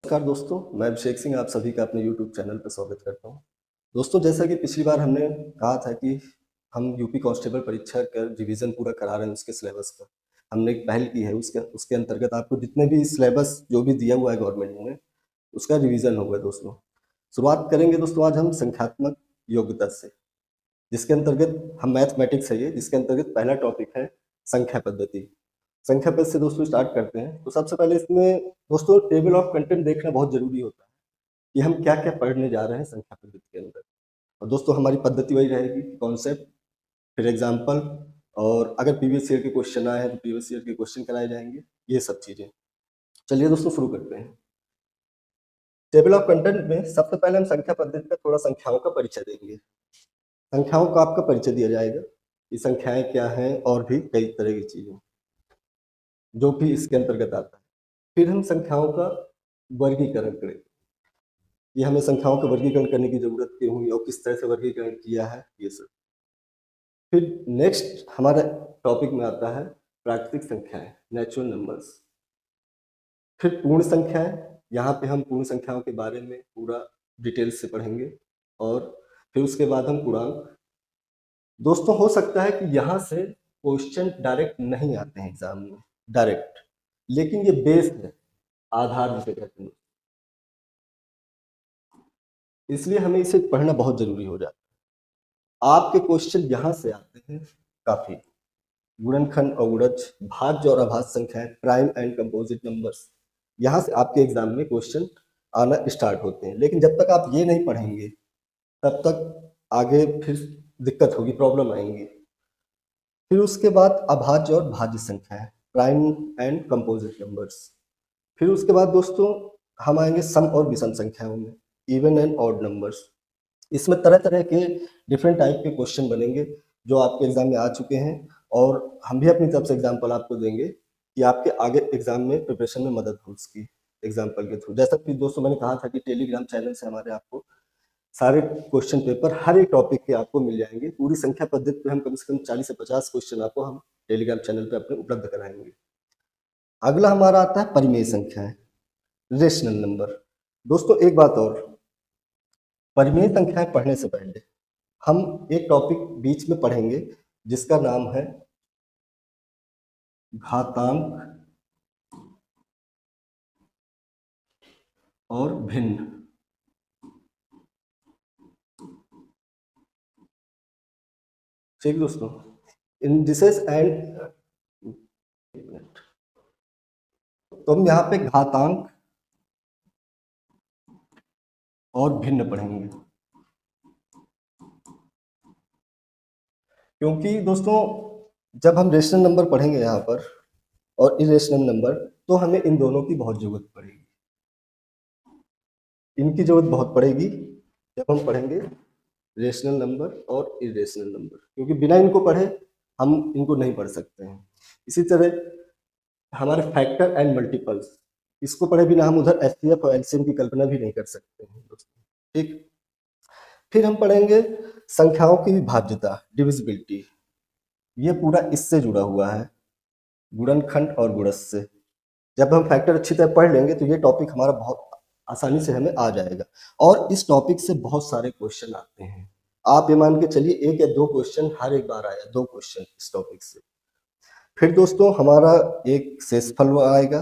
नमस्कार दोस्तों, मैं अभिषेक सिंह आप सभी का अपने यूट्यूब चैनल पर स्वागत करता हूं। दोस्तों, जैसा कि पिछली बार हमने कहा था कि हम यूपी कांस्टेबल परीक्षा का रिवीजन पूरा करा रहे हैं उसके सिलेबस का। हमने एक पहल की है उसके उसके अंतर्गत आपको जितने भी सिलेबस जो भी दिया हुआ है गवर्नमेंट ने उसका रिवीजन होगा दोस्तों। शुरुआत करेंगे दोस्तों आज हम संख्यात्मक योग्यता से, जिसके अंतर्गत हम मैथमेटिक्स है ये, जिसके अंतर्गत पहला टॉपिक है संख्या पद्धति। संख्या पद से दोस्तों स्टार्ट करते हैं। तो सबसे पहले इसमें दोस्तों टेबल ऑफ कंटेंट देखना बहुत जरूरी होता है कि हम क्या क्या पढ़ने जा रहे हैं संख्या पद्धति के अंदर। और दोस्तों हमारी पद्धति वही रहेगी, कॉन्सेप्ट, फिर एग्जाम्पल, और अगर प्रीवियस ईयर के क्वेश्चन आए हैं तो प्रीवियस ईयर के क्वेश्चन कराए जाएंगे, ये सब चीजें। चलिए दोस्तों शुरू करते हैं। टेबल ऑफ कंटेंट में सबसे पहले हम संख्या पद्धति का थोड़ा संख्याओं का परिचय देंगे। संख्याओं का आपका परिचय दिया जाएगा कि संख्याएं क्या हैं और भी कई तरह की चीजें जो भी इसके अंतर्गत आता है। फिर हम संख्याओं का वर्गीकरण करेंगे, ये हमें संख्याओं का वर्गीकरण करने की जरूरत क्यों हुई और किस तरह से वर्गीकरण किया है, ये सब। फिर नेक्स्ट हमारा टॉपिक में आता है प्राकृतिक संख्याएं, नेचुरल नंबर्स। फिर पूर्ण संख्याएं, यहाँ पे हम पूर्ण संख्याओं के बारे में पूरा डिटेल से पढ़ेंगे। और फिर उसके बाद हम पूर्णांक। दोस्तों हो सकता है कि यहाँ से क्वेश्चन डायरेक्ट नहीं आते हैं एग्जाम में डायरेक्ट, लेकिन ये बेस है, आधार जिसे कहते हैं, इसलिए हमें इसे पढ़ना बहुत जरूरी हो जाता है। आपके क्वेश्चन यहाँ से आते हैं काफी, गुणनखंड और गुणज, भाज्य और अभाज्य संख्याएं, प्राइम एंड कंपोजिट नंबर्स, यहाँ से आपके एग्जाम में क्वेश्चन आना स्टार्ट होते हैं। लेकिन जब तक आप ये नहीं पढ़ेंगे तब तक आगे फिर दिक्कत होगी, प्रॉब्लम आएंगी। फिर उसके बाद अभाज्य और भाज्य संख्याएं, प्राइम एंड कंपोजिट नंबर्स। फिर उसके बाद दोस्तों हम आएंगे सम और विषम संख्याओं में, इवन एंड ऑड नंबर्स। इसमें तरह तरह के डिफरेंट टाइप के क्वेश्चन बनेंगे जो आपके एग्जाम में आ चुके हैं, और हम भी अपनी तरफ से एग्जाम्पल आपको देंगे कि आपके आगे एग्जाम में प्रिपरेशन में मदद हो उसकी एग्जाम्पल के थ्रू। जैसा कि दोस्तों मैंने कहा था कि टेलीग्राम चैनल से हमारे आपको सारे क्वेश्चन पेपर हर एक टॉपिक के आपको मिल जाएंगे। पूरी संख्या पद्धति पे हम कम से कम 40 से 50 क्वेश्चन आपको हम टेलीग्राम चैनल पे अपने उपलब्ध कराएंगे। अगला हमारा आता है परिमेय संख्याएं, रेशनल नंबर। दोस्तों एक बात और, परिमेय संख्याएं पढ़ने से पहले हम एक टॉपिक बीच में पढ़ेंगे जिसका नाम है घातांक और भिन्न। ठीक दोस्तों, इंडिसेस एंड, तो हम यहाँ पे घातांक और भिन्न पढ़ेंगे, क्योंकि दोस्तों जब हम रेशनल नंबर पढ़ेंगे यहाँ पर और इरेशनल नंबर, तो हमें इन दोनों की बहुत जरूरत पड़ेगी, इनकी जरूरत बहुत पड़ेगी जब हम पढ़ेंगे रेशनल नंबर और इरेशनल नंबर, क्योंकि बिना इनको पढ़े हम इनको नहीं पढ़ सकते हैं। इसी तरह हमारे फैक्टर एंड मल्टीपल्स, इसको पढ़े बिना हम उधर एचसीएफ और एलसीएम की कल्पना भी नहीं कर सकते हैं दोस्तों। ठीक, फिर हम पढ़ेंगे संख्याओं की विभाज्यता, डिविजिबिलिटी। ये पूरा इससे जुड़ा हुआ है, गुणनखंड और गुणज से। जब हम फैक्टर अच्छी तरह पढ़ लेंगे तो ये टॉपिक हमारा बहुत आसानी से हमें आ जाएगा, और इस टॉपिक से बहुत सारे क्वेश्चन आते हैं। आप ये मान के चलिए एक या दो क्वेश्चन हर एक बार आया, दो क्वेश्चन इस टॉपिक से। फिर दोस्तों हमारा एक शेषफल आएगा।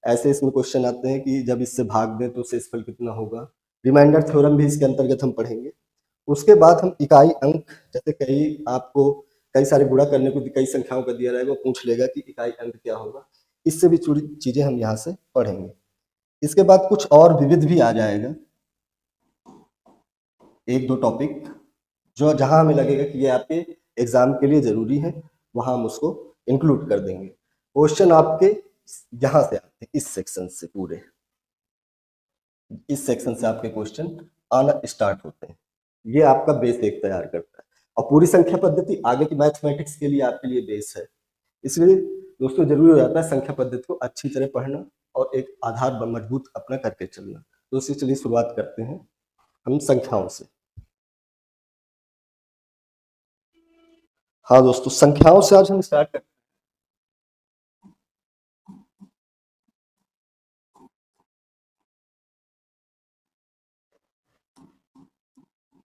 ऐसे इसमें क्वेश्चन आते हैं कि जब इससे भाग दें तो शेषफल कितना होगा। रिमाइंडर थ्योरम भी इसके अंतर्गत हम पढ़ेंगे। उसके बाद हम इकाई अंक, जैसे कई आपको कई सारे गुणा करने को कई संख्याओं का दिया रहेगा, वो पूछ लेगा कि इकाई अंक क्या होगा, इससे भी जुड़ी चीजें हम यहाँ से पढ़ेंगे। इसके बाद कुछ और विविध भी आ जाएगा, एक दो टॉपिक जो जहां हमें लगेगा कि ये आपके एग्जाम के लिए जरूरी है, वहां हम उसको इंक्लूड कर देंगे। क्वेश्चन आपके यहाँ से आते हैं, इस सेक्शन से, पूरे इस सेक्शन से आपके क्वेश्चन आना स्टार्ट होते हैं। ये आपका बेस एक तैयार करता है, और पूरी संख्या पद्धति आगे की मैथमेटिक्स के लिए आपके लिए बेस है। इसलिए दोस्तों जरूरी हो जाता है संख्या पद्धति को अच्छी तरह पढ़ना और एक आधार मजबूत अपना करके चलना। दोस्तों चलिए शुरुआत करते हैं हम संख्याओं से। हाँ दोस्तों, संख्याओं से आज हम स्टार्ट करते हैं।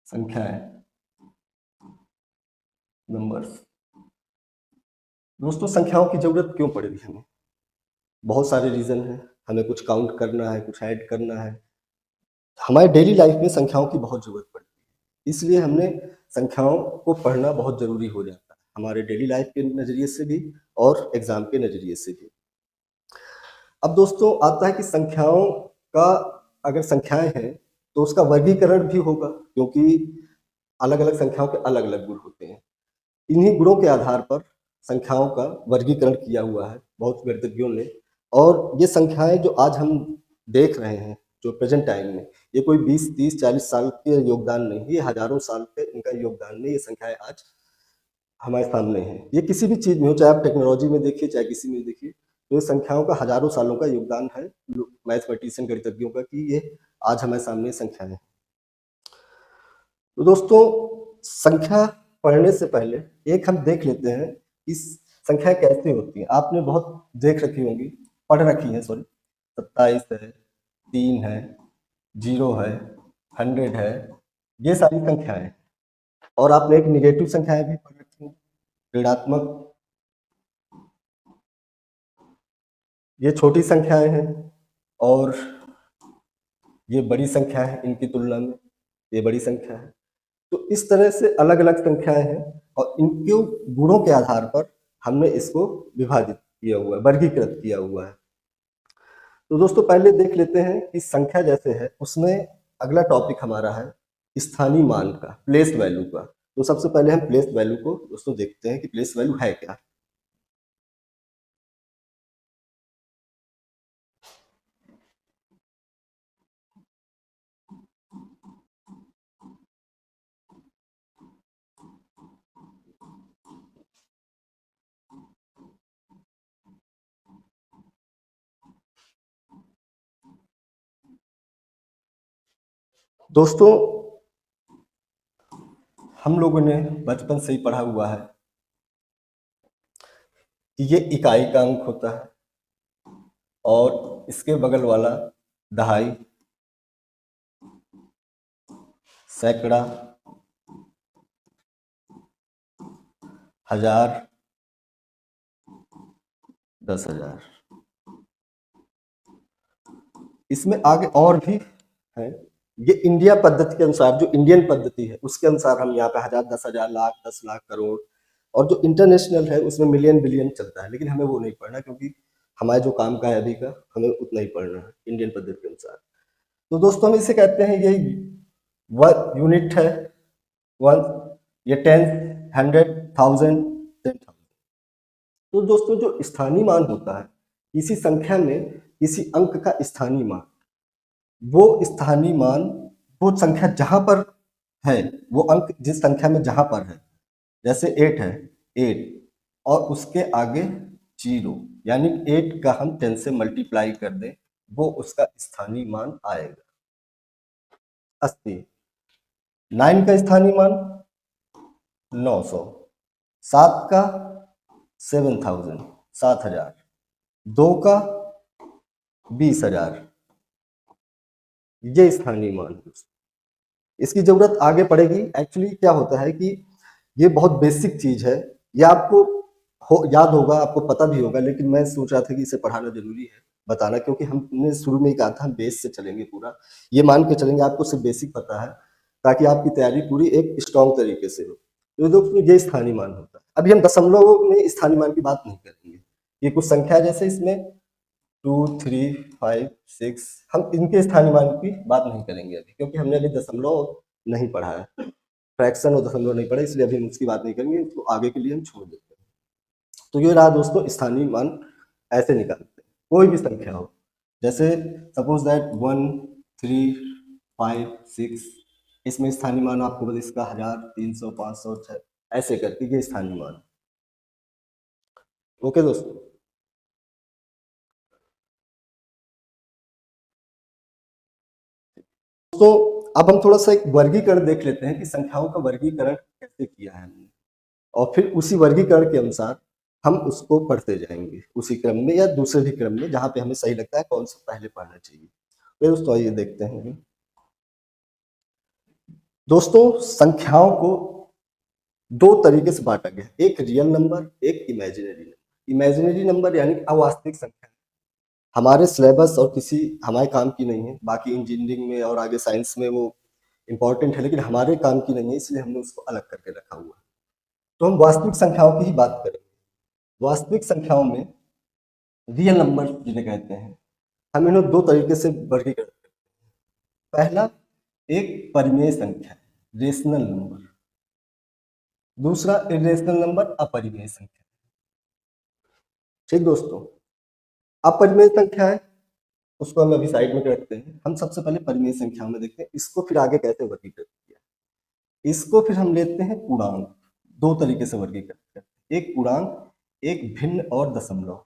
संख्याएं, नंबर्स। दोस्तों संख्याओं की जरूरत क्यों पड़ेगी हमें? बहुत सारे रीजन हैं। हमें कुछ काउंट करना है, कुछ ऐड करना है। हमारे डेली लाइफ में संख्याओं की बहुत जरूरत पड़ती है, इसलिए हमने संख्याओं को पढ़ना बहुत जरूरी हो जाता है, हमारे डेली लाइफ के नज़रिए से भी और एग्जाम के नज़रिए से भी। अब दोस्तों आता है कि संख्याओं का, अगर संख्याएं हैं तो उसका वर्गीकरण भी होगा, क्योंकि अलग अलग संख्याओं के अलग अलग गुण होते हैं। इन्हीं गुणों के आधार पर संख्याओं का वर्गीकरण किया हुआ है बहुत गणितज्ञों ने। और ये संख्याएं जो आज हम देख रहे हैं, जो प्रेजेंट टाइम में, ये कोई 20, 30, 40 साल के योगदान नहीं, ये हजारों साल के इनका योगदान नहीं। ये संख्याएं आज हमारे सामने हैं। ये किसी भी चीज में हो, चाहे आप टेक्नोलॉजी में देखिए, चाहे किसी में देखिए, तो ये संख्याओं का हजारों सालों का योगदान है मैथमेटिशियन गणितज्ञों का, कि ये आज हमारे सामने संख्याएं हैं। तो दोस्तों संख्या पढ़ने से पहले एक हम देख लेते हैं इस संख्या कैसे होती है। आपने बहुत देख रखी होंगी, पढ़ रखी है, सॉरी। 27 है, 3 है, 0 है, 100 है, ये सारी संख्याएं हैं। और आपने एक निगेटिव संख्याएं भी पढ़ रखी हैं, ऋणात्मक। ये छोटी संख्याएं हैं और ये बड़ी संख्या है, इनकी तुलना में ये बड़ी संख्या है। तो इस तरह से अलग अलग संख्याएं हैं और इनके गुणों के आधार पर हमने इसको विभाजित किया हुआ है, वर्गीकृत किया हुआ है। तो दोस्तों पहले देख लेते हैं कि संख्या जैसे है उसमें अगला टॉपिक हमारा है स्थानीय मान का, प्लेस वैल्यू का। तो सबसे पहले हम प्लेस वैल्यू को दोस्तों देखते हैं कि प्लेस वैल्यू है क्या। दोस्तों हम लोगों ने बचपन से ही पढ़ा हुआ है कि ये इकाई का अंक होता है और इसके बगल वाला दहाई, सैकड़ा, हजार, 10,000। इसमें आगे और भी है। ये इंडिया पद्धति के अनुसार, जो इंडियन पद्धति है उसके अनुसार हम यहाँ पे 1000, 10,000, लाख, 10 लाख, करोड़, और जो इंटरनेशनल है उसमें मिलियन बिलियन चलता है, लेकिन हमें वो नहीं पढ़ना, क्योंकि हमारे जो काम का है अभी का, हमें उतना ही पढ़ना है इंडियन पद्धति के अनुसार। तो दोस्तों हम इसे कहते हैं, ये वन यूनिट है, वन, ये 10, 100, 1000, 10,000। तो दोस्तों जो स्थानीय मान होता है, किसी संख्या में किसी अंक का स्थानीय मान, वो स्थानीय मान वो संख्या जहां पर है, वो अंक जिस संख्या में जहां पर है, जैसे 8 है, 8 और उसके आगे 0, यानी 8 का हम 10 से मल्टीप्लाई कर दें, वो उसका स्थानीय मान आएगा 80। 9 का स्थानीय मान 900, 7 का 7,000, 7,000, 2 का 20,000, ये स्थानीय मान है। इसकी जरूरत आगे पड़ेगी। एक्चुअली क्या होता है कि ये बहुत बेसिक चीज है, ये आपको याद होगा, आपको पता भी होगा, लेकिन मैं सोच रहा था कि इसे पढ़ाना जरूरी है, बताना, क्योंकि हमने शुरू में ही कहा था हम बेस से चलेंगे पूरा, ये मान के चलेंगे आपको सिर्फ बेसिक पता है, ताकि आपकी तैयारी पूरी एक स्ट्रॉन्ग तरीके से हो। तो दोस्तों ये स्थानीय मान होता है। अभी हम दशमलव में स्थानीय मान की बात नहीं करेंगे, ये कुछ संख्या जैसे इसमें 2, 3, 5, 6, हम इनके स्थानीय मान की बात नहीं करेंगे अभी, क्योंकि हमने अभी दशमलव नहीं पढ़ा है, फ्रैक्शन और दशमलव नहीं पढ़ा, इसलिए अभी हम उसकी बात नहीं करेंगे, तो आगे के लिए हम छोड़ देते हैं। तो ये रहा दोस्तों स्थानीय मान, ऐसे निकालते हैं कोई भी संख्या हो, जैसे सपोज दैट 1, 3, 5, 6, इसमें स्थानीय मान आपको बता, इसका 1000, 300, 500, 6, ऐसे करके ये स्थानीय मान। ओके दोस्तों। तो अब हम थोड़ा सा एक वर्गीकरण देख लेते हैं कि संख्याओं का वर्गीकरण कैसे किया है हमने, और फिर उसी वर्गीकरण के अनुसार हम उसको पढ़ते जाएंगे, उसी क्रम में या दूसरे भी क्रम में, जहां पे हमें सही लगता है कौन सा पहले पढ़ना चाहिए। तो दोस्तों आइए देखते हैं। दोस्तों संख्याओं को दो तरीके से बांटा गया, एक रियल नंबर, एक इमेजिनरी नंबर। इमेजिनरी नंबर यानी अवास्तविक संख्या हमारे सिलेबस और किसी हमारे काम की नहीं है, बाकी इंजीनियरिंग में और आगे साइंस में वो इंपॉर्टेंट है, लेकिन हमारे काम की नहीं है, इसलिए हमने उसको अलग करके रखा हुआ है। तो हम वास्तविक संख्याओं की ही बात करेंगे। वास्तविक संख्याओं में रियल नंबर जिन्हें कहते हैं, हम इन्हें दो तरीके से वर्गीकृत करते हैं। पहला, एक परिमेय संख्या, रेशनल नंबर। दूसरा, इरेशनल नंबर, अपरिमेय संख्या। ठीक दोस्तों, अपरिमेय संख्या है उसको हम अभी साइड में रखते हैं। हम सबसे पहले परिमेय संख्याओं में देखते हैं इसको, फिर आगे कैसे वर्गीकृत किया। इसको फिर हम लेते हैं पूर्णांक। दो तरीके से वर्गीकृत करते हैं, एक पूर्णांक, एक भिन्न और दशमलव।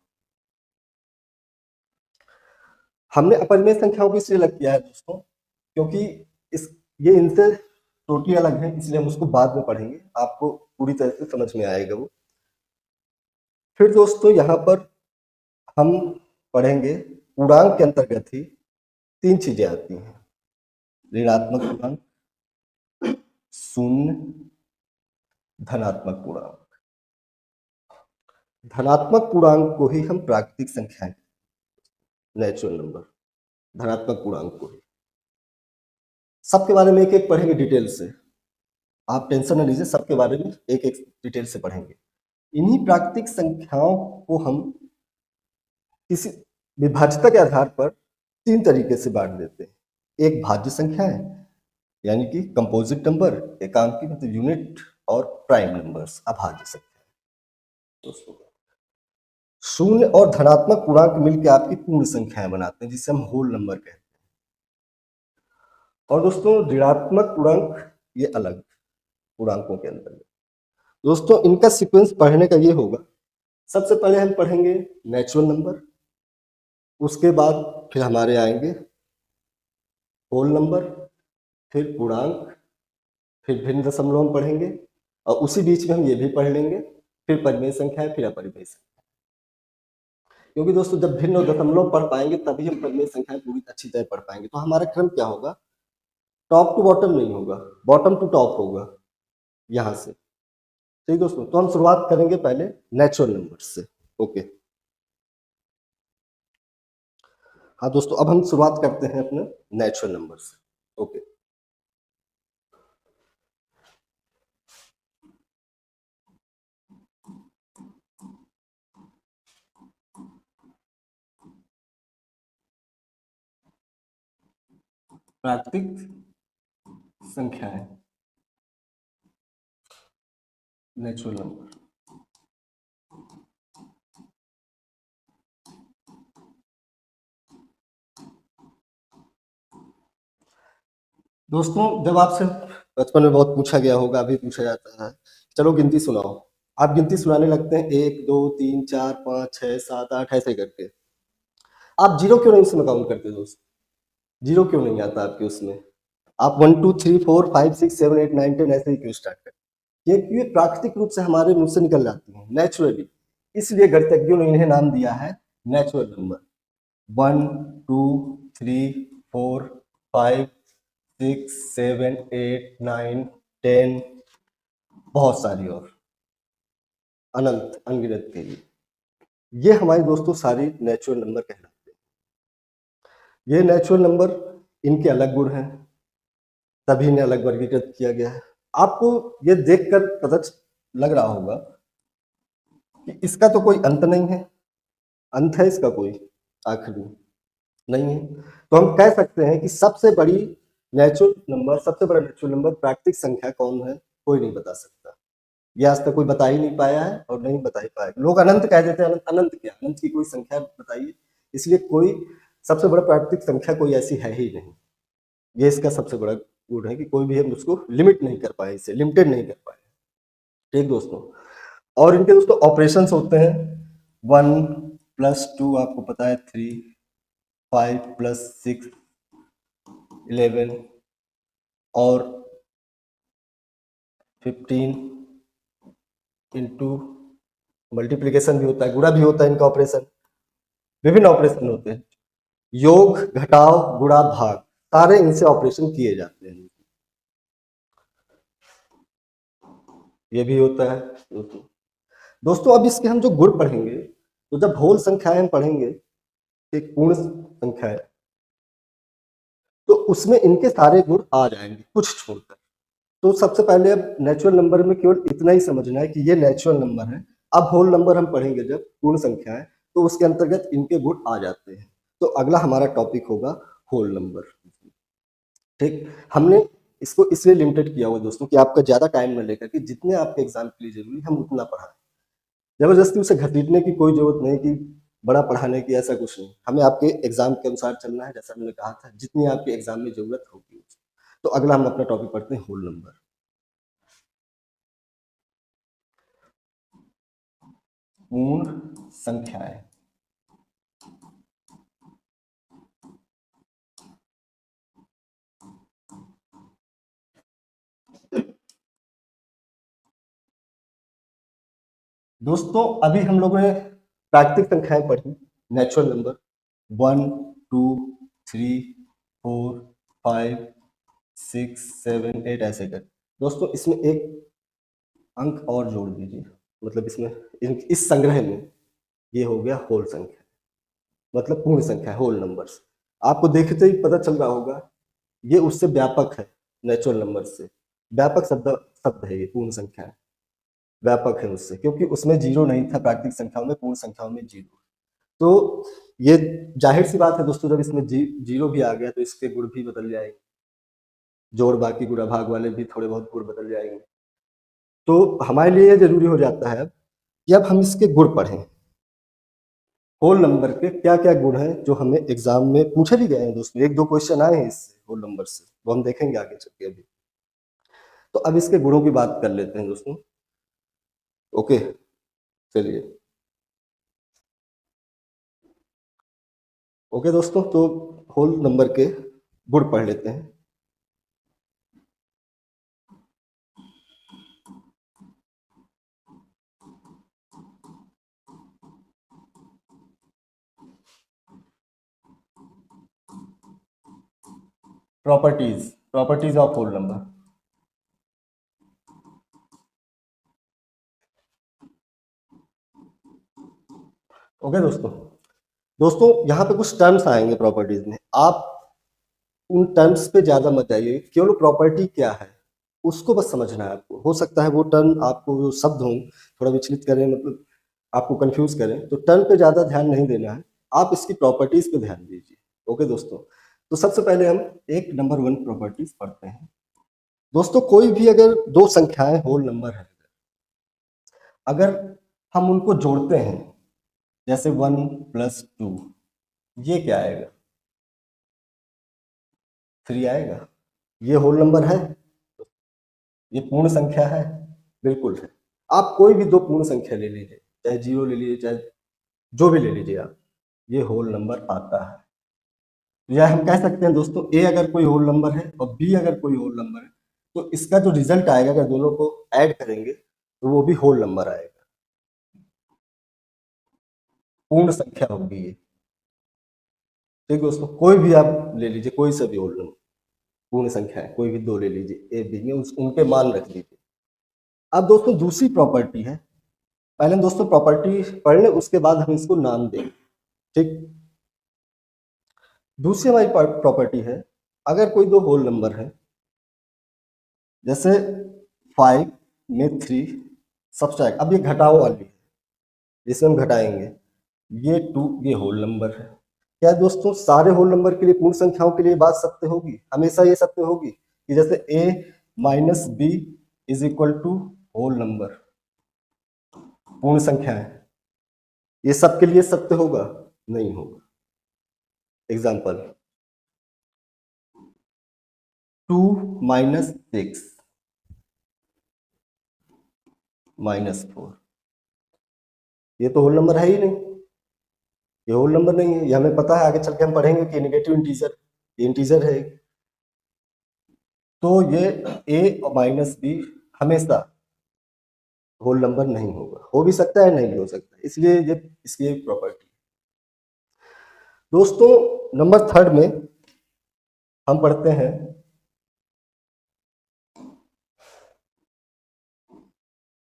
हमने अपरिमेय संख्याओं को इसलिए अलग किया है दोस्तों, क्योंकि इस ये इनसे टोटली अलग है, इसलिए हम उसको बाद में पढ़ेंगे, आपको पूरी तरह से समझ में आएगा वो। फिर दोस्तों यहाँ पर हम पढ़ेंगे पूर्णांक के अंतर्गत ही तीन चीजें आती हैं, ऋणात्मक पूर्णांक, शून्य, धनात्मक पूर्णांक। धनात्मक पूर्णांक को ही हम प्राकृतिक संख्याएं, नेचुरल नंबर, धनात्मक पूर्णांक को ही। सबके बारे में एक एक पढ़ेंगे डिटेल से, आप टेंशन न लीजिए, सबके बारे में एक एक डिटेल से पढ़ेंगे। इन्हीं प्राकृतिक संख्याओं को हम किसी विभाज्यता के आधार पर तीन तरीके से बांट देते हैं। एक भाज्य संख्या है, यानी कि कंपोजिट नंबर, एकांकी मतलब यूनिट, और प्राइम नंबर्स, अभाज्य संख्या। दोस्तों शून्य और धनात्मक पूर्णांक मिलकर आपकी पूर्ण संख्याएं बनाते हैं, जिसे हम होल नंबर कहते हैं। और दोस्तों ऋणात्मक पूर्णांक ये अलग पूर्णांकों के अंदर। दोस्तों इनका सीक्वेंस पढ़ने का ये होगा, सबसे पहले हम पढ़ेंगे नेचुरल नंबर, उसके बाद फिर हमारे आएंगे होल नंबर, फिर पूर्णांक, फिर भिन्न दशमलव हम पढ़ेंगे, और उसी बीच में हम ये भी पढ़ लेंगे, फिर परिमेय संख्या है, फिर अपरिमेय संख्या। क्योंकि दोस्तों जब भिन्न और दशमलव पढ़ पाएंगे तभी हम परिमेय संख्याएं पूरी अच्छी तरह पढ़ पाएंगे। तो हमारा क्रम क्या होगा, टॉप टू बॉटम नहीं होगा, बॉटम टू टॉप होगा यहाँ से। ठीक दोस्तों, तो हम शुरुआत करेंगे पहले नेचुरल नंबर से। ओके, हाँ दोस्तों, अब हम शुरुआत करते हैं अपने नेचुरल नंबर से। ओके, प्राकृतिक संख्याएं, नेचुरल नंबर। दोस्तों जब आपसे बचपन में बहुत पूछा गया होगा, अभी पूछा जाता है, चलो गिनती सुनाओ, आप गिनती सुनाने लगते हैं 1 2 3 4 5 6 7 8 ऐसे करके। आप जीरो क्यों नहीं उसमें काउंट करते दोस्त, जीरो क्यों नहीं आता आपके उसमें? आप 1 2 3 4 5 6 7 8 9 10 ऐसे ही क्यों स्टार्ट करते? ये प्राकृतिक रूप से हमारे मुंह से निकल जाती है नेचुरली, इसलिए गणितज्ञों ने इन्हें नाम दिया है नेचुरल नंबर। 1 2 3 4 5 6 7 8 9 10, बहुत सारी और अनंत अनगिनत के लिए, ये हमारे दोस्तों सारी नेचुरल नंबर कहलाते हैं। ये नेचुरल नंबर, इनके अलग गुण हैं, तभी इन्हें अलग वर्गीकृत किया गया है। आपको ये देखकर पता लग रहा होगा कि इसका तो कोई अंत नहीं है, अंत है इसका कोई आखिर नहीं है। तो हम कह सकते हैं कि सबसे बड़ी नेचुरल नंबर, सबसे बड़ा नेचुरल नंबर प्राकृतिक संख्या कौन है, कोई नहीं बता सकता। ये आज तक कोई बता ही नहीं पाया है और नहीं बता ही पाएगा। लोग अनंत कह देते हैं, अनंत अनंत क्या, अनंत की कोई संख्या बताइए। इसलिए कोई सबसे बड़ा प्राकृतिक संख्या कोई ऐसी है ही नहीं। ये इसका सबसे बड़ा गुण है कि कोई भी हम उसको लिमिट नहीं कर पाए, इसे लिमिटेड नहीं कर पाए। ठीक दोस्तों, और इनके दोस्तों ऑपरेशंस होते हैं 1 + 2 आपको पता है 3, 5 + 6 11, और 15 इंटू मल्टीप्लीकेशन भी होता है, गुणा भी होता है, इनका ऑपरेशन, विभिन्न ऑपरेशन होते हैं, योग घटाव गुणा भाग, सारे इनसे ऑपरेशन किए जाते हैं। ये भी होता है दोस्तों। दोस्तों अब इसके हम जो गुण पढ़ेंगे, तो जब होल संख्याएं हम पढ़ेंगे, एक पूर्ण संख्या है, तो उसमें इनके सारे गुण आ जाएंगे कुछ छोड़कर। तो सबसे पहले अब नेचुरल नंबर में केवल इतना ही समझना है कि ये नेचुरल नंबर है। अब होल नंबर हम पढ़ेंगे जब पूर्ण संख्या है, तो उसके अंतर्गत इनके गुण आ जाते हैं। तो अगला हमारा टॉपिक होगा होल नंबर। ठीक, हमने इसको इसलिए लिमिटेड किया हुआ दोस्तों कि आपका ज्यादा टाइम न लेकर, कि जितने आपके एग्जाम के लिए जरूरी हम उतना पढ़ाएं। जबरदस्ती उसे घसीटने की कोई जरूरत नहीं कि बड़ा पढ़ाने की, ऐसा कुछ नहीं। हमें आपके एग्जाम के अनुसार चलना है, जैसा मैंने कहा था, जितनी आपके एग्जाम में जरूरत होगी। तो अगला हम अपना टॉपिक पढ़ते हैं, होल नंबर। पूर्ण संख्याएं। दोस्तों अभी हम लोगों ने प्राकृतिक संख्याएं पढ़ी, नेचुरल नंबर 1 2 3 4 5 6 7 8 ऐसे कर। दोस्तों इसमें एक अंक और जोड़ दीजिए, मतलब इसमें इस संग्रह में ये हो गया होल संख्या, मतलब पूर्ण संख्या, होल नंबर्स। आपको देखते ही पता चल रहा होगा ये उससे व्यापक है, नेचुरल नंबर से व्यापक शब्द शब्द है ये पूर्ण संख्या है, व्यापक है उससे, क्योंकि उसमें जीरो नहीं था प्राकृतिक संख्याओं में, पूर्ण संख्याओं में जीरो। तो ये जाहिर सी बात है दोस्तों, जब इसमें जीरो भी आ गया तो इसके गुण भी बदल जाएंगे, जोड़ बाकी गुणा भाग वाले भी थोड़े बहुत गुण बदल जाएंगे। तो हमारे लिए ये जरूरी हो जाता है कि अब हम इसके गुण पढ़ें, होल नंबर के क्या क्या गुण हैं जो हमें एग्जाम में पूछे भी गए हैं दोस्तों। एक दो क्वेश्चन आए हैं इससे, होल नंबर से, वो हम देखेंगे आगे चल के अभी। तो अब इसके गुणों की बात कर लेते हैं दोस्तों। ओके, चलिए। ओके दोस्तों, तो होल नंबर के गुण पढ़ लेते हैं। Properties of whole number. Okay दोस्तों, दोस्तों यहाँ पे कुछ टर्म्स आएंगे प्रॉपर्टीज में, आप उन टर्म्स पे ज्यादा मत जाइए, केवल प्रॉपर्टी क्या है उसको बस समझना है आपको। हो सकता है वो टर्म आपको, जो शब्द हों, थोड़ा विचलित करें, मतलब आपको कंफ्यूज करें, तो टर्म पे ज्यादा ध्यान नहीं देना है, आप इसकी प्रॉपर्टीज पे ध्यान दीजिए। ओके दोस्तों, तो सबसे पहले हम एक नंबर वन प्रॉपर्टीज पढ़ते हैं। दोस्तों कोई भी अगर दो संख्याएं होल नंबर है, अगर हम उनको जोड़ते हैं, जैसे 1 + 2, ये क्या आएगा? 3 आएगा। ये होल नंबर है, ये पूर्ण संख्या है, बिल्कुल है। आप कोई भी दो पूर्ण संख्या ले लीजिए, चाहे जीरो ले लीजिए, चाहे जो भी ले लीजिए आप, ये होल नंबर आता है। या हम कह सकते हैं दोस्तों, ए अगर कोई होल नंबर है और बी अगर कोई होल नंबर है, तो इसका जो रिजल्ट आएगा, अगर दोनों को ऐड करेंगे, तो वो भी होल नंबर आएगा, पूर्ण संख्या होगी ये। ठीक दोस्तों, कोई भी आप ले लीजिए, कोई सा भी होल नंबर, पूर्ण संख्या है, कोई भी दो ले लीजिए, ए बी में उनके मान रख लीजिए। अब दोस्तों दूसरी प्रॉपर्टी है, पहले हम दोस्तों प्रॉपर्टी पढ़ लें, उसके बाद हम इसको नाम देंगे। ठीक, दूसरी हमारी प्रॉपर्टी है, अगर कोई दो होल नंबर है, जैसे 5 में 3 सब्सट्रैक्ट, अब ये घटाओ वाली है, जिसे हम घटाएंगे, ये 2, ये होल नंबर है। क्या दोस्तों सारे होल नंबर के लिए, पूर्ण संख्याओं के लिए बात सत्य होगी? हमेशा ये सत्य होगी कि जैसे a - b = होल नंबर, पूर्ण संख्या है, ये सबके लिए सत्य होगा? नहीं होगा। एग्जाम्पल 2 - 6 - 4, ये तो होल नंबर है ही नहीं, ये होल नंबर नहीं है। ये हमें पता है, आगे चल के हम पढ़ेंगे कि नेगेटिव इंटीजर, ये इंटीजर है। तो ये a - b हमेशा होल नंबर नहीं होगा, हो भी सकता है, नहीं भी हो सकता है, इसलिए ये इसकी एक प्रॉपर्टी। दोस्तों नंबर थर्ड में हम पढ़ते हैं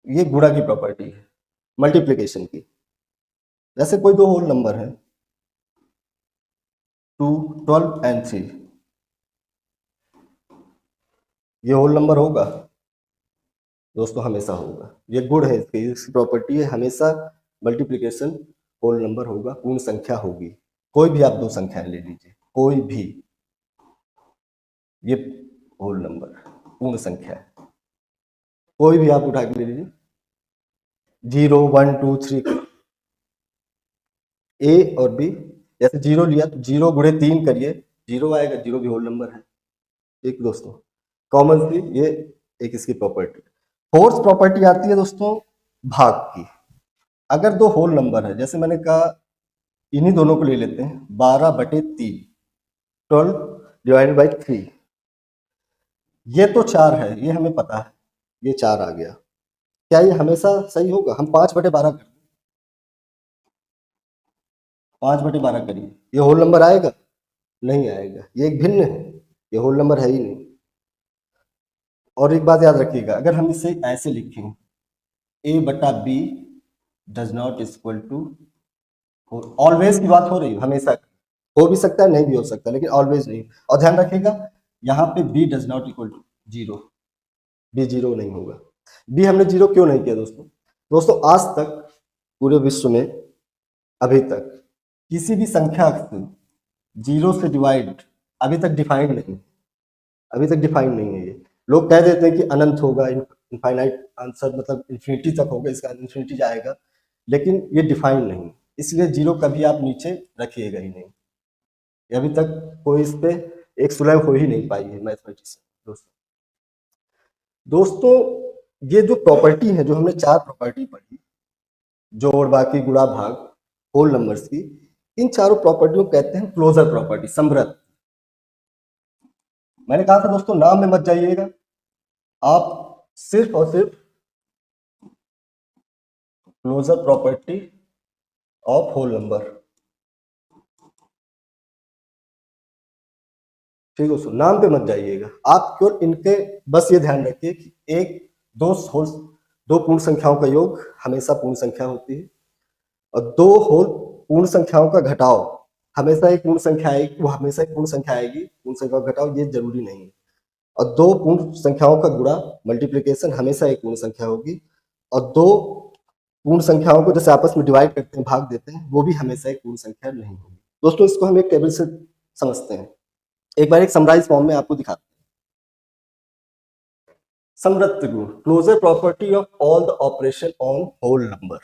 ये गुणा की प्रॉपर्टी है, मल्टीप्लिकेशन की। जैसे कोई दो होल नंबर है 2, 12 एंड 3, ये होल नंबर होगा दोस्तों, हमेशा होगा। ये गुण है इसकी प्रॉपर्टी है, हमेशा मल्टीप्लिकेशन होल नंबर होगा, पूर्ण संख्या होगी। कोई भी आप दो संख्याएं ले लीजिए, कोई भी, ये होल नंबर पूर्ण संख्या है। कोई भी आप उठा के ले लीजिए, 0, 1, 2, 3, ए और बी। जैसे 0 लिया तो 0 गुणे 3 करिए, 0 आएगा, 0 भी होल नंबर है। ठीक दोस्तों, कॉमन सी ये एक इसकी प्रॉपर्टी। फोर्थ प्रॉपर्टी आती है दोस्तों भाग की। अगर दो होल नंबर है, जैसे मैंने कहा इन्हीं दोनों को ले लेते हैं, 12/3, 12 डिवाइडेड बाई 3, ये तो 4 है, ये हमें पता है, ये 4 आ गया। क्या ये हमेशा सही होगा? हम 5/12 कर, 5/12 करिए, ये होल नंबर आएगा? नहीं आएगा, ये एक भिन्न है, ये होल नंबर है ही नहीं। और एक बात याद रखिएगा, अगर हम इसे ऐसे लिखें a/b does not equal to, always की बात हो रही है, हमेशा हो भी सकता है, नहीं भी हो सकता, लेकिन ऑलवेज नहीं। और ध्यान रखिएगा यहाँ पे b does not equal to 0, b 0 नहीं होगा। b हमने 0 क्यों नहीं किया दोस्तों? दोस्तों आज तक पूरे विश्व में अभी तक किसी भी संख्या से 0 से डिवाइड अभी तक डिफाइंड नहीं, अभी तक डिफाइंड नहीं है। ये लोग कह देते हैं कि अनंत होगा, इनफाइनाइट आंसर, मतलब इन्फिनिटी तक होगा, इसका इन्फिनिटी जाएगा, लेकिन ये डिफाइंड नहीं, इसलिए 0 कभी आप नीचे रखिएगा ही नहीं। ये अभी तक कोई इस पे एक सुलह हो ही नहीं पाई है मैथमेटिक्स दोस्तों। दोस्तों ये जो प्रॉपर्टी है, जो हमने 4 प्रॉपर्टी पढ़ी, जोड़, बाकी, गुणा, भाग, होल नंबर्स की, इन चारों प्रॉपर्टियों को कहते हैं क्लोजर प्रॉपर्टी, समृद्ध। मैंने कहा था दोस्तों नाम में मत जाइएगा, आप सिर्फ और सिर्फ closure property of whole number, ठीक है, नाम पे मत जाइएगा, आप केवल इनके बस ये ध्यान रखिए कि एक दो होल, दो पूर्ण संख्याओं का योग हमेशा पूर्ण संख्या होती है, और दो होल पूर्ण संख्याओं का घटाव हमेशा एक पूर्ण संख्या आएगी, वो हमेशा एक पूर्ण संख्या आएगी, पूर्ण संख्या का घटाव ये जरूरी नहीं है। और दो पूर्ण संख्याओं का गुणा, मल्टीप्लिकेशन, हमेशा एक पूर्ण संख्या होगी। और दो पूर्ण संख्याओं को जैसे आपस में डिवाइड करते हैं, भाग देते हैं, वो भी हमेशा एक पूर्ण संख्या नहीं होगी। दोस्तों इसको हम एक टेबल से समझते हैं, एक बार एक समराइज फॉर्म में आपको दिखाते हैं। समृद्ध गुण, closure property of all the operation on whole number.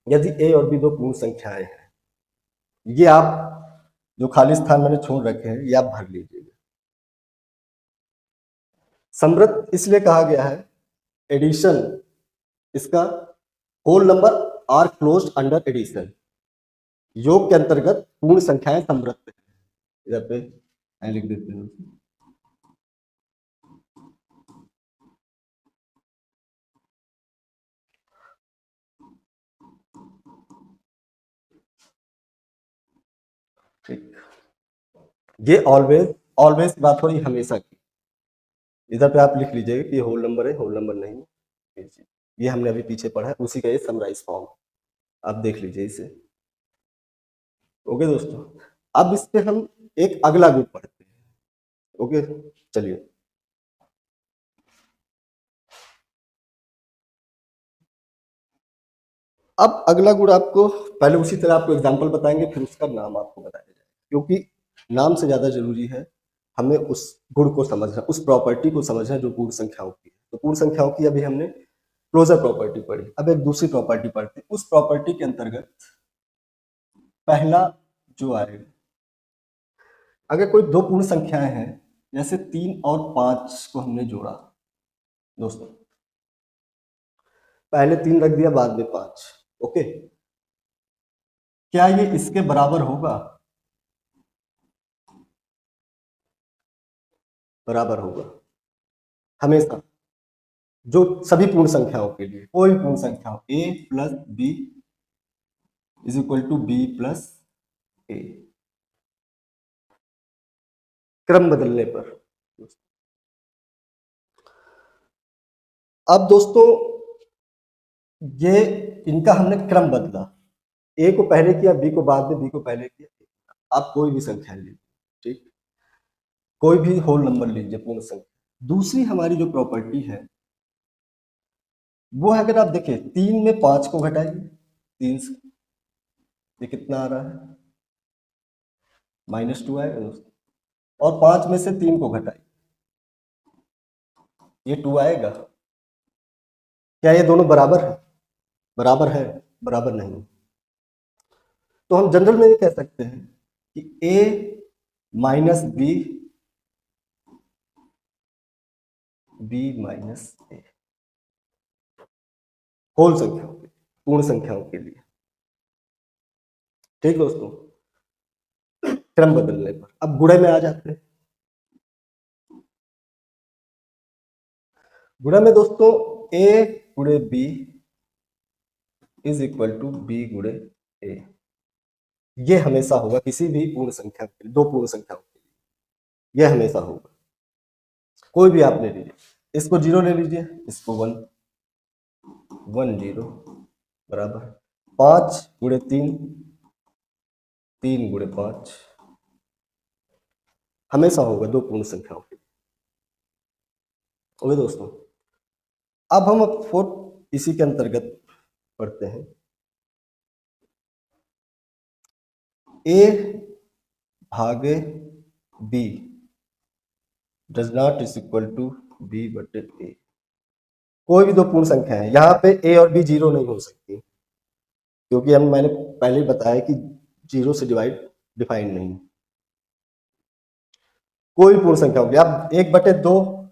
यदि a और b दो पूर्ण संख्याएं हैं, ये आप जो खाली स्थान मैंने छोड़ रखे हैं ये आप भर लीजिएगा। समृद्ध इसलिए कहा गया है, एडिशन, इसका whole number are closed under addition, योग के अंतर्गत पूर्ण संख्याएं समृद्ध है। इधर पे लिख देते हैं, ठीक, ये ऑलवेज, ऑलवेज की बात हो रही हमेशा की। इधर पे आप लिख लीजिएगा कि होल नंबर है, होल नंबर नहीं, ये हमने अभी पीछे पढ़ा है, उसी का ये समराइज फॉर्म, आप देख लीजिए इसे। ओके दोस्तों, अब इस पे हम एक अगला गुण पढ़ते हैं। ओके चलिए, अब अगला गुण आपको पहले उसी तरह आपको एग्जांपल बताएंगे, फिर उसका नाम आपको बताया जाएगा, क्योंकि नाम से ज्यादा जरूरी है हमें उस गुण को समझना, उस प्रॉपर्टी को समझना जो पूर्ण संख्याओं की है। तो पूर्ण संख्याओं की अभी हमने क्लोजर प्रॉपर्टी पढ़ी, अब एक दूसरी प्रॉपर्टी पढ़ते हैं। उस प्रॉपर्टी के अंतर्गत पहला जो आएगा, अगर कोई दो पूर्ण संख्याएं हैं, जैसे 3 और 5 को हमने जोड़ा दोस्तों, पहले 3 रख दिया, बाद में 5, ओके, क्या ये इसके बराबर होगा? बराबर होगा हमेशा, जो सभी पूर्ण संख्याओं के लिए, कोई पूर्ण संख्या हो, a plus B is equal to B plus A, क्रम बदलने पर। अब दोस्तों ये इनका हमने क्रम बदला, ए को पहले किया, बी को बाद में, बी को पहले किया। आप कोई भी संख्या लीजिए, ठीक, कोई भी होल नंबर लीजिए, पूर्ण संख्या। दूसरी हमारी जो प्रॉपर्टी है वो है, अगर आप देखें 3 में 5 को घटाइए 3 से, ये कितना आ रहा है, -2 आएगा दोस्तों। और 5 में से 3 को घटाइए, ये 2 आएगा। क्या ये दोनों बराबर है? बराबर है? बराबर नहीं। तो हम जनरल में ये कह सकते हैं कि a minus b, b minus a, whole संख्याओं के, पूर्ण संख्याओं के लिए। ठीक दोस्तों, क्रम बदलने पर अब गुणे में आ जाते हैं। गुणा में दोस्तों a गुणे b is equal to b गुणे a, ये हमेशा होगा किसी भी पूर्ण संख्या के लिए, दो पूर्ण संख्याओं के लिए ये हमेशा होगा। कोई भी आप ले लीजिए, इसको 0 ले लीजिए, इसको 1, 1 0 बराबर 5 गुणे 3, 3 गुणे 5, हमेशा होगा दो पूर्ण संख्याओं के लिए। ओके दोस्तों, अब हम फोर्थ इसी के अंतर्गत पढ़ते हैं। a भागे b does not is equal to b बटे a। कोई भी दो पूर्ण संख्या है, यहाँ पे a और b 0 नहीं हो सकती, क्योंकि मैंने पहले ही बताया कि 0 से डिफाइंड नहीं। कोई भी पूर्ण संख्या होगी, आप 1/2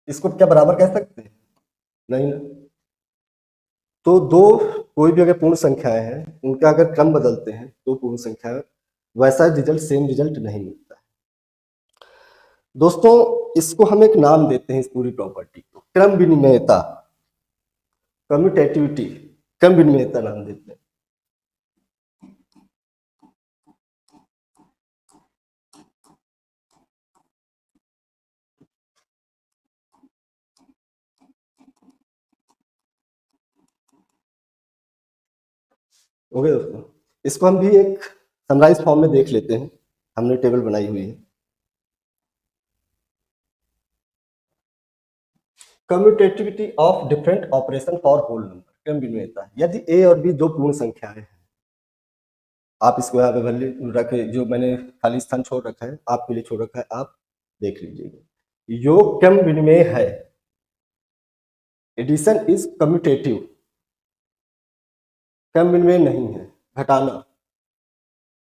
इसको क्या बराबर कह सकते हैं? नहीं ना। तो दो कोई भी अगर पूर्ण संख्याएं हैं, उनका अगर क्रम बदलते हैं तो पूर्ण संख्या वैसा रिजल्ट, सेम रिजल्ट नहीं मिलता है। दोस्तों इसको हम एक नाम देते हैं, इस पूरी प्रॉपर्टी को क्रम विनिमयता, कम्यूटेटिविटी, क्रम विनिमयता नाम देते हैं। ओके दोस्तों, इसको हम भी एक समराइज फॉर्म में देख लेते हैं, हमने टेबल बनाई हुई है। Commutativity of different operation for whole number, क्रम विनिमयता। यदि a और b दो पूर्ण संख्याएं हैं, आप इसको यहाँ पे भले रखे, जो मैंने खाली स्थान छोड़ रखा है आपके लिए छोड़ रखा है, आप देख लीजिएगा। योग क्रम विनिमय है, एडिशन इज कम्यूटेटिव, क्रम विनिमय नहीं है, घटाना।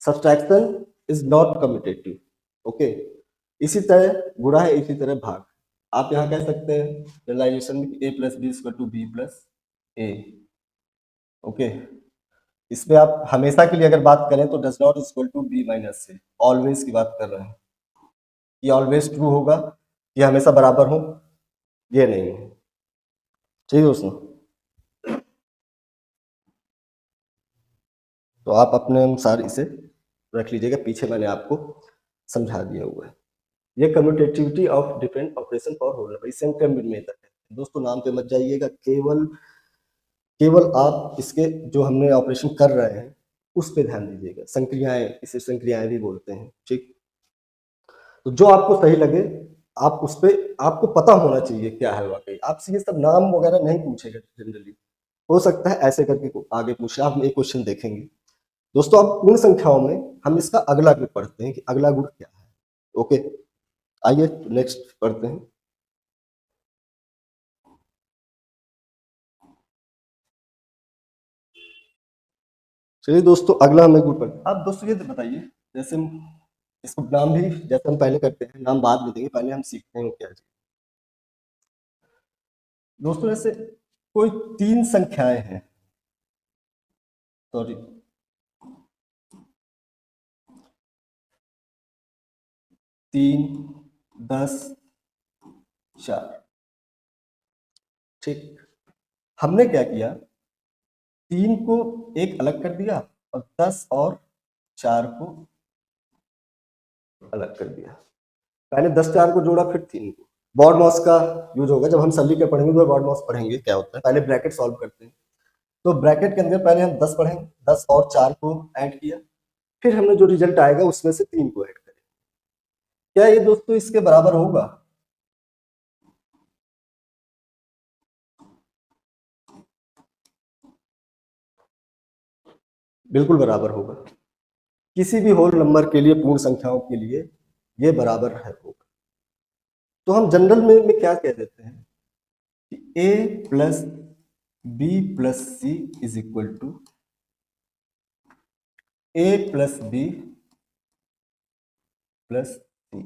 Subtraction is not commutative. Okay, इसी तरह गुणा है, इसी तरह भाग। आप यहाँ कह सकते हैं जनरलाइजेशन में a plus b equal to B plus a. Okay, इसमें आप हमेशा के लिए अगर बात करें तो does not equal to b minus a, always की बात कर रहे हैं। ये ऑलवेज ट्रू होगा, ये हमेशा बराबर हो, ये नहीं है। ठीक है दोस्तों, तो आप अपने अनुसार इसे रख लीजिएगा, पीछे मैंने आपको समझा दिया हुआ है। ये commutativity of different operation for whole number, इसे हम क्रम विनिमयता कहते हैं। दोस्तों नाम पे मत जाइएगा, केवल आप इसके जो हमने ऑपरेशन कर रहे हैं उस पे ध्यान दीजिएगा। संक्रियाएं, इसे संक्रियाएं भी बोलते हैं। ठीक, तो जो आपको सही लगे आप उस पे, आपको पता होना चाहिए क्या है वाकई। आपसे ये सब नाम वगैरह नहीं पूछेगा जनरली, हो सकता है ऐसे करके आगे पूछे। आप एक क्वेश्चन देखेंगे दोस्तों। अब पूर्ण संख्याओं में हम इसका अगला गुण पढ़ते हैं कि अगला गुण क्या है। ओके, आइए नेक्स्ट पढ़ते हैं। चलिए दोस्तों, अगला हमें गुण पढ़ते हैं। अब दोस्तों ये बताइए, जैसे हम इसको नाम भी जैसे हम पहले करते हैं, नाम बाद में देंगे, पहले हम सीखते हैं क्या चीज। दोस्तों जैसे कोई 3 संख्याएं हैं, सॉरी 3, 10, 4। ठीक, हमने क्या किया, 3 को एक अलग कर दिया और 10 और 4 को अलग कर दिया। पहले 10 4 को जोड़ा, फिर 3 को। बॉड मॉस का यूज होगा जब हम सली के पढ़ेंगे तो बॉड मॉस पढ़ेंगे क्या होता है। पहले ब्रैकेट सॉल्व करते हैं, तो ब्रैकेट के अंदर पहले हम 10 पढ़ेंगे, 10 और 4 को ऐड किया, फिर हमने जो रिजल्ट आएगा उसमें से 3 को ऐड करें। क्या ये दोस्तों इसके बराबर होगा? बिल्कुल बराबर होगा। किसी भी होल नंबर के लिए, पूर्ण संख्याओं के लिए ये बराबर है होगा। तो हम जनरल में क्या कह देते हैं कि a plus B plus C is equal to a plus B plus C.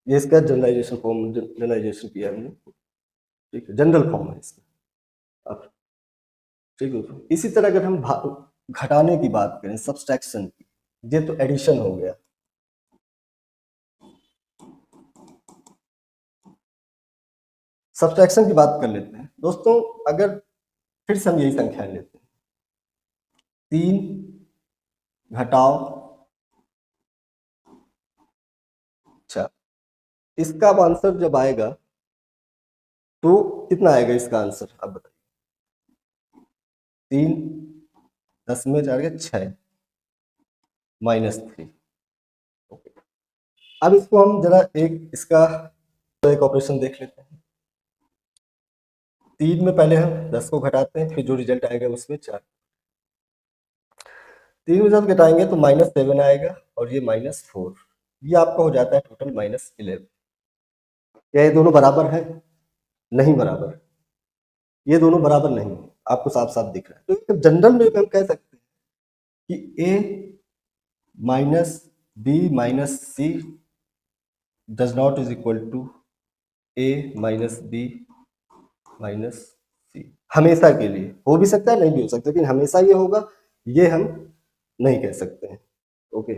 ये इसका जनरलाइजेशन फॉर्म, जनरलाइजेशन किया हमने, ठीक है, जनरल फॉर्म है इसका। अब ठीक है, इसी तरह अगर हम घटाने की बात करें, सब्सट्रैक्शन की, ये तो एडिशन हो गया। सब्सट्रैक्शन की बात कर लेते हैं दोस्तों। अगर फिर से हम यही संख्या लेते हैं, 3 घटाओ 4, इसका अब आंसर जब आएगा तो कितना आएगा इसका आंसर? अब बताइए। 3 10 में 4 के 6 -3। ओके, अब इसको हम जरा एक इसका एक ऑपरेशन देख लेते हैं। 3 में पहले हम 10 को घटाते हैं, फिर जो रिजल्ट आएगा उसमें 4। 3 में जब घटाएंगे तो -7 आएगा और ये -4, ये आपका हो जाता है टोटल -11। क्या ये दोनों बराबर है? नहीं बराबर, ये दोनों बराबर नहीं, आपको साफ साफ दिख रहा है। तो जनरल में हम कह सकते हैं कि a minus B minus C does not is equal to a minus B minus C. हमेशा के लिए हो भी सकता है, नहीं भी हो सकता, लेकिन हमेशा ये होगा, ये हम नहीं कह सकते हैं। ओके,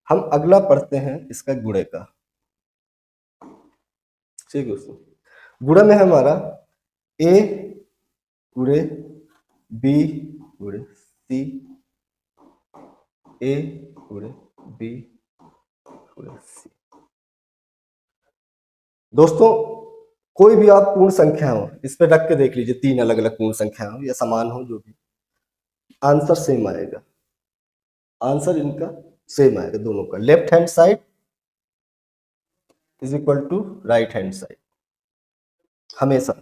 हम अगला पढ़ते हैं इसका गुणे का। ठीक है दोस्तों, गुणा में हमारा a गुणे बी गुणे सी, a गुणे बी गुणे सी। दोस्तों कोई भी आप पूर्ण संख्या हो, इस पे रख के देख लीजिए, 3 अलग अलग पूर्ण संख्या हो या समान हो, जो भी आंसर सेम आएगा। आंसर इनका सेम आएगा दोनों का। Left hand side is equal to right hand side, हमेशा।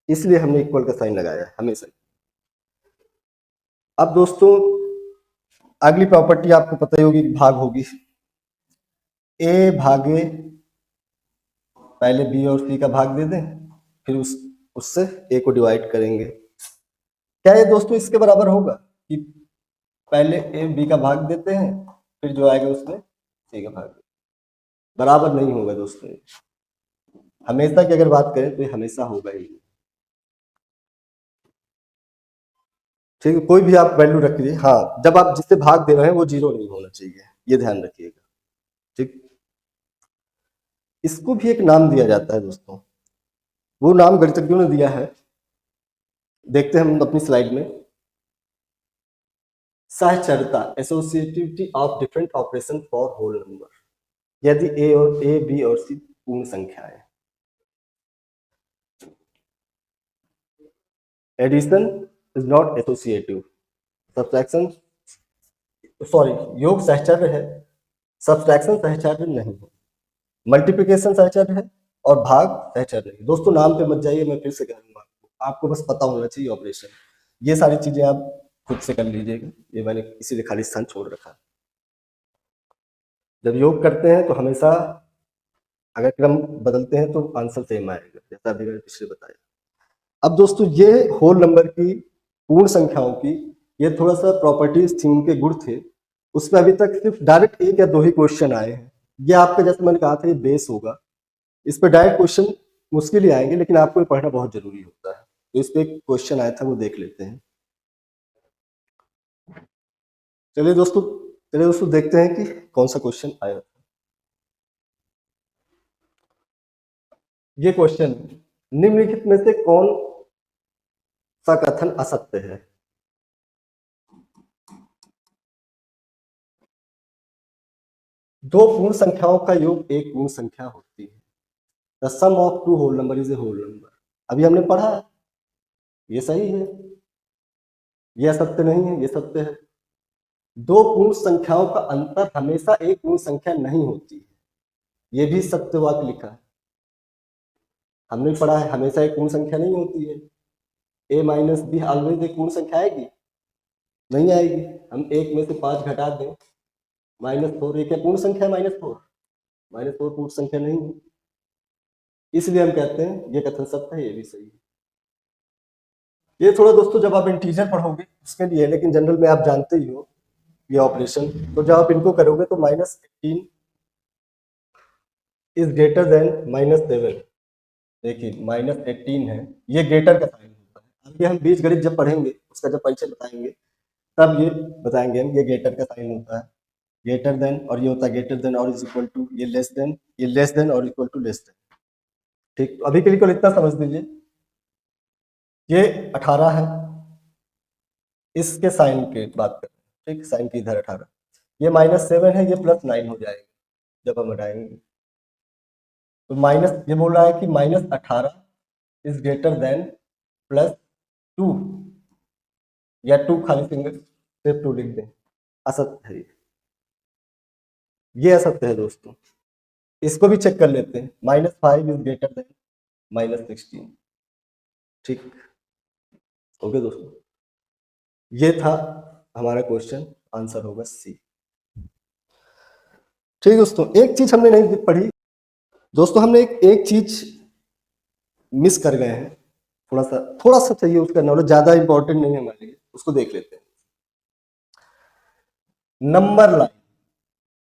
इसलिए हमने इक्वल का साइन लगाया है हमेशा। अब दोस्तों अगली प्रॉपर्टी आपको पता ही होगी, भाग होगी। a भागे, पहले b और c का भाग दे दें, फिर उससे a को डिवाइड करेंगे। क्या ये दोस्तों इसके बराबर होगा कि पहले a b का भाग देते हैं, फिर जो आएगा उसमें c का भाग? बराबर नहीं होगा दोस्तों। हमेशा की अगर बात करें तो ये हमेशा होगा ही। ठीक है, कोई भी आप वैल्यू रखिए, हाँ, जब आप जिससे भाग दे रहे हैं वो 0 नहीं होना चाहिए, ये ध्यान रखिएगा। ठीक, इसको भी एक नाम दिया जाता है दोस्तों, वो नाम गणितज्ञों ने दिया है, देखते हैं हम अपनी स्लाइड में। सहचरता, associativity of different operation for whole number. यदि ए बी और सी पूर्ण संख्या है। Addition is not associative, subtraction, sorry, योग सहचर्य है, सब्ट्रैक्शन सहचर्य नहीं है, मल्टीप्लिकेशन सहचर्य है और भाग सहचर्य नहीं। दोस्तों नाम पे मत जाइए, मैं फिर से कह दूंगा, आपको बस पता होना चाहिए ऑपरेशन। ये सारी चीजें आप खुद से कर लीजिएगा, ये मैंने इसीलिए खाली स्थान छोड़ रखा। जब योग करते हैं तो हमेशा अगर क्रम बदलते हैं तो आंसर सेम आएगा, जैसा अभी मैंने पिछले बताया। अब दोस्तों ये होल नंबर की, पूर्ण संख्याओं की, ये थोड़ा सा प्रॉपर्टीज थी, उनके गुण थे, उसमें अभी तक सिर्फ डायरेक्ट 1 या 2 ही क्वेश्चन आए हैं। ये आपका, जैसे मैंने कहा था, ये बेस होगा, इस पर डायरेक्ट क्वेश्चन मुश्किल ही आएंगे, लेकिन आपको ये पढ़ना बहुत जरूरी होता है। तो इस पे एक क्वेश्चन आया था, वो देख लेते हैं। चलिए दोस्तों देखते हैं कि कौन सा क्वेश्चन आया। ये क्वेश्चन, निम्नलिखित में से कौन सा कथन असत्य है? दो पूर्ण संख्याओं का योग एक पूर्ण संख्या होती है। The sum of two whole number is a whole number. अभी हमने पढ़ा, ये सही है। ये असत्य नहीं है, ये सत्य है। दो पूर्ण संख्याओं का अंतर हमेशा एक पूर्ण संख्या नहीं होती है, ये भी सत्य वाक्य लिखा है, हमने पढ़ा है, हमेशा एक पूर्ण संख्या नहीं होती है। ए माइनस बी ऑलवेज एक पूर्ण संख्या आएगी? नहीं आएगी। हम एक में से 5 घटा दें, -4, ये क्या पूर्ण संख्या है? -4 पूर्ण संख्या नहीं है, इसलिए हम कहते हैं ये कथन सत्य है, ये भी सही है। ये थोड़ा दोस्तों जब आप इंटीजर पढ़ोगे उसके लिए, लेकिन जनरल में आप जानते ही हो ये ऑपरेशन, तो जब आप इनको करोगे तो -18 इज ग्रेटर देन -7। देखिए -18 है, ये ग्रेटर का साइन होता है। आगे हम बीजगणित जब पढ़ेंगे, उसका जब परिचय बताएंगे तब ये बताएंगे हम, ये ग्रेटर का साइन होता है, ग्रेटर देन, और ये होता है ग्रेटर देन और इज इक्वल टू, ये लेस देन, ये लेस देन और इक्वल टू लेस देन। ठीक, तो अभी के लिए केवल इतना समझ लीजिए, ये 18 है, इसके साइन की बात करें, ठीक, साइन की इधर 18, ये -7 है, ये +9 हो जाएगा जब हम हटाएंगे। तो माइनस, ये बोल रहा है कि -18 इज ग्रेटर देन +2, या 2 खाली सिंगल सिर्फ 2 लिख दें, असत्य है ये असत्य है दोस्तों। इसको भी चेक कर लेते हैं, -5 इज ग्रेटर देन -16। ठीक, ओके दोस्तों, ये था हमारा क्वेश्चन, आंसर होगा सी। ठीक दोस्तों, एक चीज हमने नहीं पढ़ी दोस्तों, हमने एक चीज मिस कर गए हैं, थोड़ा सा चाहिए उसका नॉलेज, ज्यादा इंपॉर्टेंट नहीं है हमारे लिए, उसको देख लेते हैं। नंबर लाइन,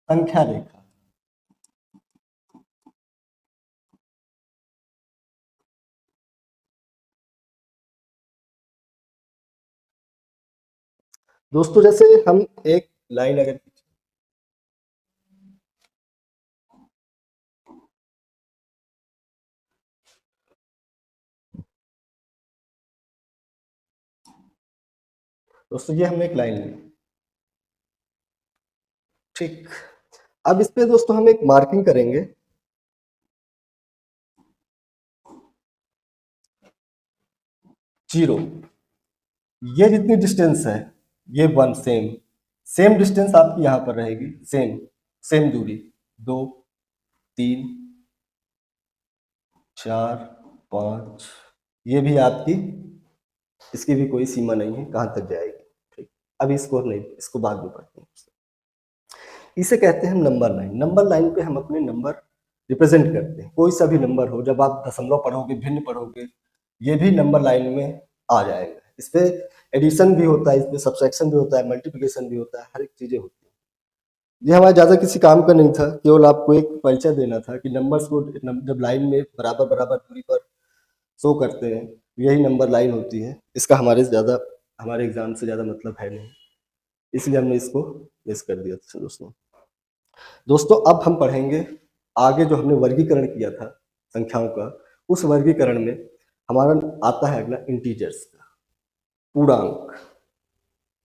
संख्या रेखा। दोस्तों जैसे हम एक लाइन अगर, दोस्तों ये हमने एक लाइन ली, ठीक, अब इस पे दोस्तों हम एक मार्किंग करेंगे, जीरो, ये जितनी डिस्टेंस है ये 1, सेम डिस्टेंस आपकी यहाँ पर रहेगी, सेम दूरी, 2, 3, 4, 5, ये भी आपकी, इसकी भी कोई सीमा नहीं है कहाँ तक जाएगी। ठीक, अब इसको नहीं, इसको बाद में पढ़ते हैं। इसे कहते हैं हम नंबर लाइन। नंबर लाइन पे हम अपने नंबर रिप्रेजेंट करते हैं, कोई सा भी नंबर हो, जब आप दशमलव पढ़ोगे, भिन्न पढ़ोगे, ये भी नंबर लाइन में आ जाएगा। इस पे एडिशन भी होता है, इस पे सब्सट्रैक्शन भी होता है, मल्टीप्लिकेशन भी होता है, हर एक चीजें होती है। ये हमारा ज्यादा किसी काम का नहीं था, केवल आपको एक परिचय देना था कि नंबर्स को जब लाइन में बराबर बराबर दूरी पर शो करते हैं, यही नंबर लाइन होती है। इसका हमारे एग्जाम से ज्यादा मतलब है नहीं, इसलिए हमने इसको मिस कर दिया था दोस्तों। अब हम पढ़ेंगे आगे, जो हमने वर्गीकरण किया था संख्याओं का, उस वर्गीकरण में हमारा आता है अगला इंटीजर्स का, पूर्णांक।